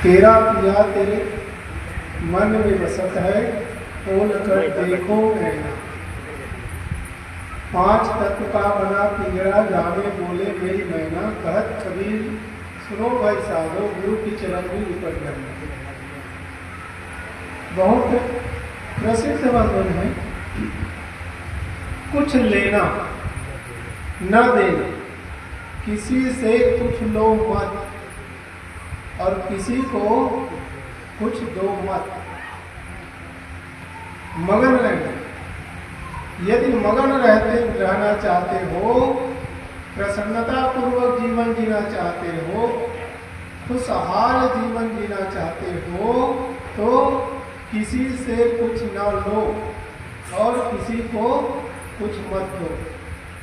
तेरा पिया तेरे मन में बसत है, खोल कर देखो नैना। पांच तत्व का बना पिंजरा, जाने बोले मेरी मैना। कहत कबीर सुनो भाई साधो, गुरु की चरण में लिपट जाना। बहुत प्रसिद्ध वचन है। कुछ लेना न देना, किसी से कुछ लो मत और किसी को कुछ दो मत। मगन रहना, यदि मगन रहना चाहते हो, प्रसन्नता पूर्वक जीवन जीना चाहते हो, खुशहाल जीवन जीना चाहते हो, तो किसी से कुछ न लो और किसी को कुछ मत दो।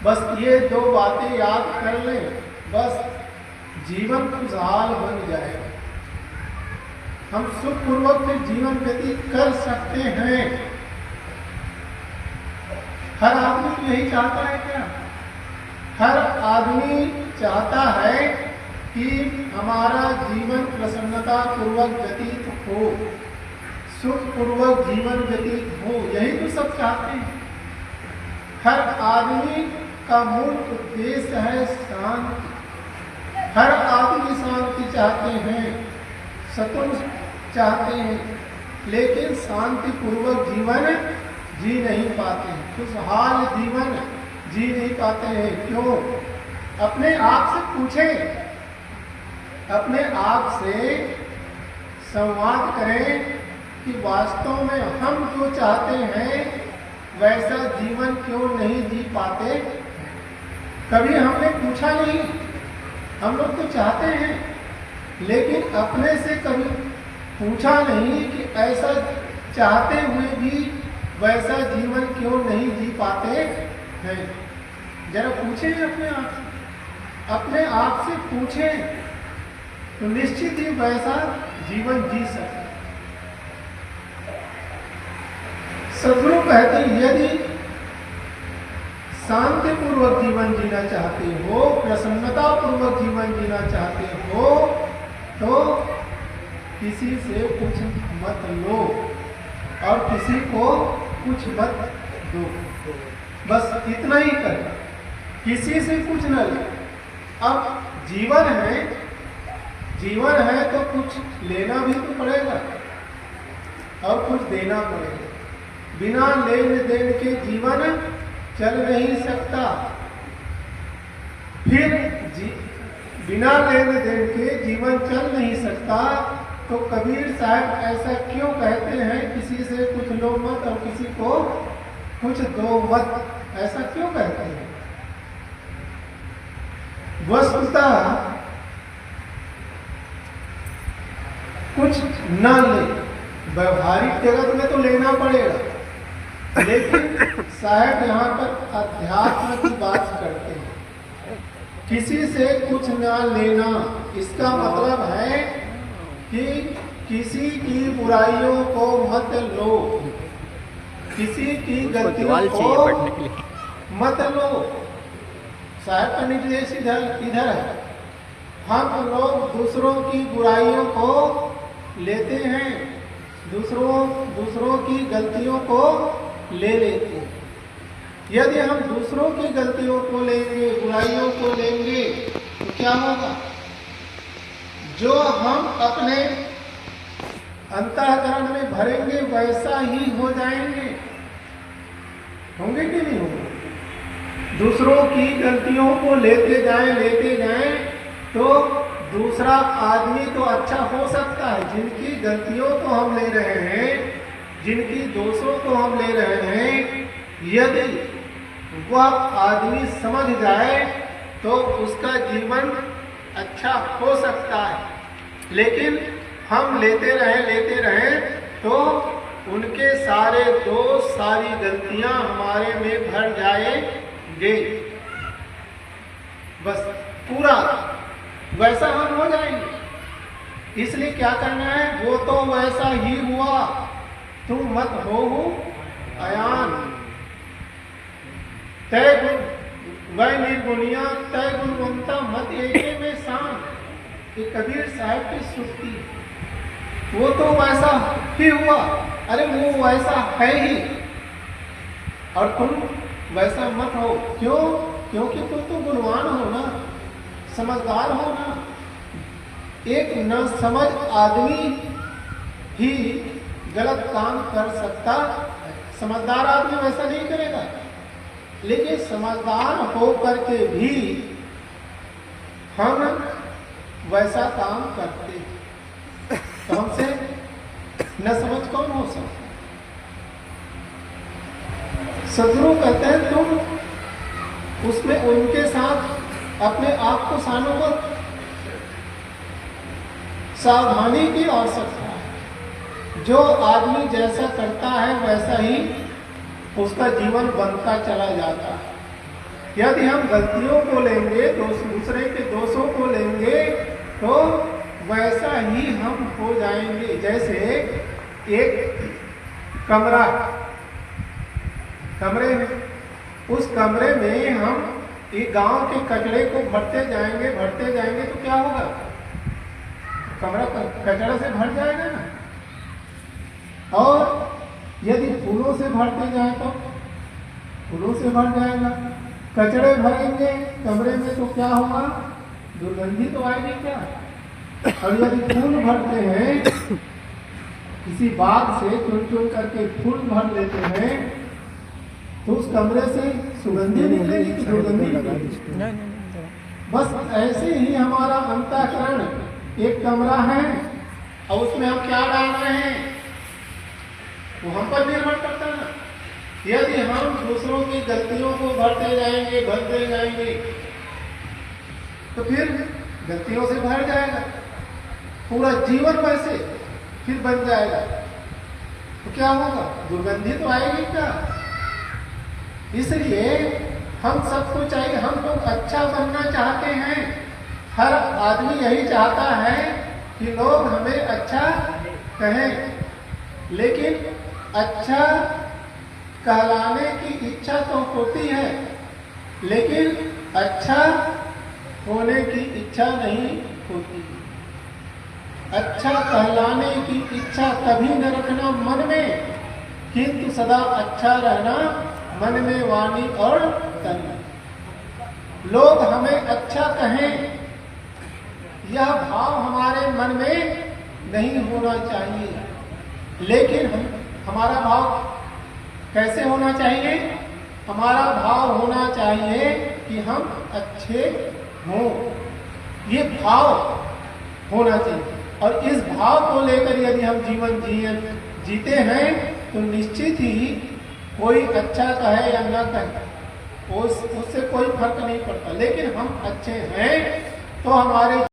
बस ये दो बातें याद कर लें, बस जीवन खुशहाल बन जाएगा। हम सुखपूर्वक फिर जीवन व्यतीत कर सकते हैं। हर आदमी तो यही चाहता है क्या? हर आदमी चाहता है कि हमारा जीवन प्रसन्नता पूर्वक व्यतीत हो, सुखपूर्वक जीवन व्यतीत हो, यही तो सब चाहते हैं। हर आदमी का मूल उद्देश्य है शांति। हर आदमी शांति चाहते हैं, सुकून चाहते हैं, लेकिन शांति पूर्वक जीवन जी नहीं पाते हैं, खुशहाल जीवन जी नहीं पाते हैं। क्यों? अपने आप से पूछें, अपने आप से संवाद करें कि वास्तव में हम जो चाहते हैं वैसा जीवन क्यों नहीं जी पाते। कभी हमने पूछा नहीं। हम लोग तो चाहते हैं, लेकिन अपने से कभी पूछा नहीं कि ऐसा चाहते हुए भी वैसा जीवन क्यों नहीं जी पाते हैं। जरा पूछें अपने आप से पूछें, तो निश्चित ही वैसा जीवन जी सकते। सदगुरु कहते हैं, यदि शांति पूर्वक जीवन जीना चाहते हो, प्रसन्नता पूर्वक जीवन जीना चाहते हो, तो किसी से कुछ मत लो और किसी को कुछ मत दो। बस इतना ही कर, किसी से कुछ न ले। अब जीवन है तो कुछ लेना भी तो पड़ेगा और कुछ देना पड़ेगा। बिना लेन देन के जीवन चल नहीं सकता। फिर बिना लेन देन के जीवन चल नहीं सकता। तो कबीर साहब ऐसा क्यों कहते हैं, किसी से कुछ लो मत और किसी को कुछ दो मत, ऐसा क्यों कहते हैं? वस्तुतः कुछ न ले, व्यवहारिक जगत में तो लेना पड़ेगा, लेकिन साहब यहाँ पर अध्यात्म की बात करते हैं। किसी से कुछ ना लेना, इसका मतलब है कि किसी की बुराइयों को मत लो, किसी की गलतियों को मत लो। साहब का निर्देश इधर है। हम लोग दूसरों की बुराइयों को लेते हैं, दूसरों की गलतियों को ले लेते हैं। यदि हम दूसरों की गलतियों को लेंगे, बुराइयों को लेंगे, तो क्या होगा? जो हम अपने अंतःकरण में भरेंगे वैसा ही हो जाएंगे। होंगे कि नहीं होंगे? दूसरों की गलतियों को लेते जाएं तो दूसरा आदमी तो अच्छा हो सकता है। जिनकी गलतियों को हम ले रहे हैं, जिनकी दोषों को हम ले रहे हैं, यदि वह आदमी समझ जाए तो उसका जीवन अच्छा हो सकता है। लेकिन हम लेते रहें तो उनके सारे दोष, सारी गलतियां हमारे में भर जाएंगे। बस पूरा वैसा हम हो जाएंगे। इसलिए क्या करना है? वो तो वैसा ही हुआ, तुम मत हो अयान। तय गुण वह निर्गुणिया तय गुणवंता मत एके में शान। ये कबीर साहब की सुक्ति। वो तो वैसा ही हुआ, अरे वो वैसा है ही, और तुम वैसा मत हो। क्यों? क्योंकि तुम तो गुणवान हो ना, समझदार हो ना। एक न समझ आदमी ही गलत काम कर सकता है, समझदार आदमी वैसा नहीं करेगा। लेकिन समझदार हो करके भी हम वैसा काम करते, तो हमसे न समझ कौन हो सकता? सदगुरु कहते हैं तुम उसमें उनके साथ अपने आप को सानुमत सावधानी की आवश्यकता है। जो आदमी जैसा करता है वैसा ही उसका जीवन बनता चला जाता है। यदि हम गलतियों को लेंगे, दूसरे के दोषों को लेंगे, तो वैसा ही हम हो जाएंगे। जैसे एक कमरे में, उस कमरे में हम एक गांव के कचड़े को भरते जाएंगे तो क्या होगा? कमरा कचड़ा से भर जाएगा ना। और यदि फूलों से भरते जाए तो फूलों से भर जाएगा। कचड़े भरेंगे कमरे में तो क्या होगा? दुर्गंधी तो आएगी क्या? और यदि फूल भरते हैं, किसी बाग से चुन करके फूल भर लेते हैं, तो उस कमरे से सुगंधी निकलेगी कि दुर्गंधी निकलेगी? बस ऐसे ही हमारा अंतःकरण एक कमरा है, और उसमें हम क्या डाल रहे हैं वो हम पर निर्भर करता है ना। यदि हम दूसरों की गलतियों को भरते जाएंगे तो फिर गलतियों से भर जाएगा, पूरा जीवन वैसे फिर बन जाएगा। तो क्या होगा? दुर्गंधी तो आएगी क्या? इसलिए हम सबको चाहिए, हम लोग अच्छा बनना चाहते हैं। हर आदमी यही चाहता है कि लोग हमें अच्छा कहें, लेकिन अच्छा कहलाने की इच्छा तो होती है, लेकिन अच्छा होने की इच्छा नहीं होती। अच्छा कहलाने की इच्छा कभी न रखना मन में, किंतु सदा अच्छा रहना मन में, वाणी और तन में। लोग हमें अच्छा कहें, यह भाव हमारे मन में नहीं होना चाहिए। लेकिन हमारा भाव कैसे होना चाहिए? हमारा भाव होना चाहिए कि हम अच्छे हों, ये भाव होना चाहिए। और इस भाव को लेकर यदि हम जीवन जीते हैं तो निश्चित ही कोई अच्छा कहे या ना कहे उससे कोई फर्क नहीं पड़ता। लेकिन हम अच्छे हैं तो हमारे